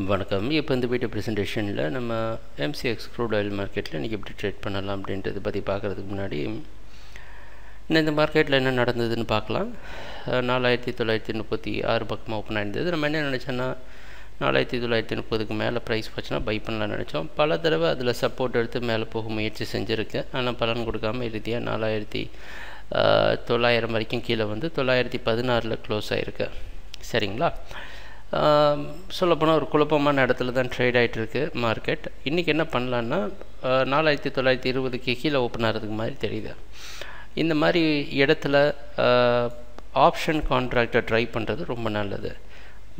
வணக்கம். இப்போ இந்த வீடியோ ப்ரெசன்டேஷனில் நம்ம Mcx Crude oil மார்க்கெட்டில் இன்றைக்கி எப்படி ட்ரேட் பண்ணலாம் அப்படின்றத பற்றி பார்க்குறதுக்கு முன்னாடி இந்த மார்க்கெட்டில் என்ன நடந்ததுன்னு பார்க்கலாம். 4936 பக்கமாக ஓப்பன் ஆகிருந்தது. நம்ம என்ன நினச்சோன்னா 4930க்கு மேலே ப்ரைஸ் போச்சுன்னா பை பண்ணலாம்னு நினச்சோம். பல தடவை அதில் சப்போர்ட் எடுத்து மேலே போக முயற்சி செஞ்சுருக்கு. ஆனால் பலன் கொடுக்காமல் இறுதியாக 4900 வரைக்கும் கீழே வந்து 916 க்ளோஸ் ஆகிருக்கு. சரிங்களா? சொல்லப்போனால் ஒரு குழப்பமான இடத்துல தான் ட்ரேட் ஆகிட்டுருக்கு மார்க்கெட். இன்றைக்கி என்ன பண்ணலான்னா 4920க்கு கீழே ஓப்பன் ஆகிறதுக்கு மாதிரி தெரியுது. இந்த மாதிரி இடத்துல ஆப்ஷன் கான்ட்ராக்டை ட்ரை பண்ணுறது ரொம்ப நல்லது.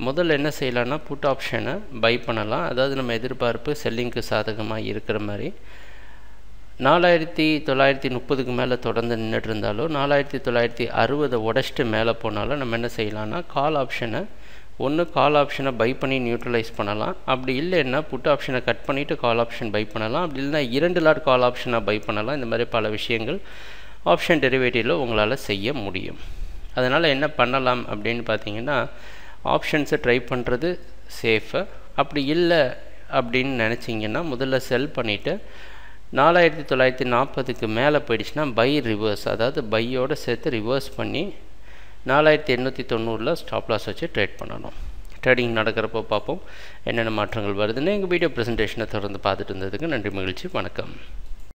முதல்ல என்ன செய்யலான்னா புட் ஆப்ஷனை பை பண்ணலாம். அதாவது நம்ம எதிர்பார்ப்பு செல்லிங்க்கு சாதகமாக இருக்கிற மாதிரி 4930க்கு மேலே தொடர்ந்து நின்றுட்டு இருந்தாலும் 4960 உடச்சிட்டு மேலே போனாலும் நம்ம என்ன செய்யலான்னா கால் ஆப்ஷனை கால் ஆப்ஷனை பை பண்ணி நியூட்ரலைஸ் பண்ணலாம். அப்படி இல்லைன்னா புட் ஆப்ஷனை கட் பண்ணிவிட்டு கால் ஆப்ஷன் பை பண்ணலாம். அப்படி இல்லைன்னா 2 லாட் கால் ஆப்ஷனாக பை பண்ணலாம். இந்த மாதிரி பல விஷயங்கள் ஆப்ஷன் டெரிவேட்டிவில் உங்களால் செய்ய முடியும். அதனால் என்ன பண்ணலாம் அப்படின்னு பார்த்தீங்கன்னா ஆப்ஷன்ஸை ட்ரை பண்ணுறது சேஃபு. அப்படி இல்லை அப்படின்னு நினச்சிங்கன்னா முதல்ல செல் பண்ணிவிட்டு 4940க்கு மேலே போயிடுச்சுன்னா பை ரிவர்ஸ், அதாவது பையோடு சேர்த்து ரிவர்ஸ் பண்ணி 4890 ஸ்டாப் லாஸ் வச்சு ட்ரேட் பண்ணணும். ட்ரேடிங் நடக்கிறப்போ பார்ப்போம் என்னென்ன மாற்றங்கள் வருதுன்னு. எங்கள் வீடியோ ப்ரெசன்டேஷனை தொடர்ந்து பார்த்துட்டு இருந்ததுக்கு நன்றி, மகிழ்ச்சி, வணக்கம்.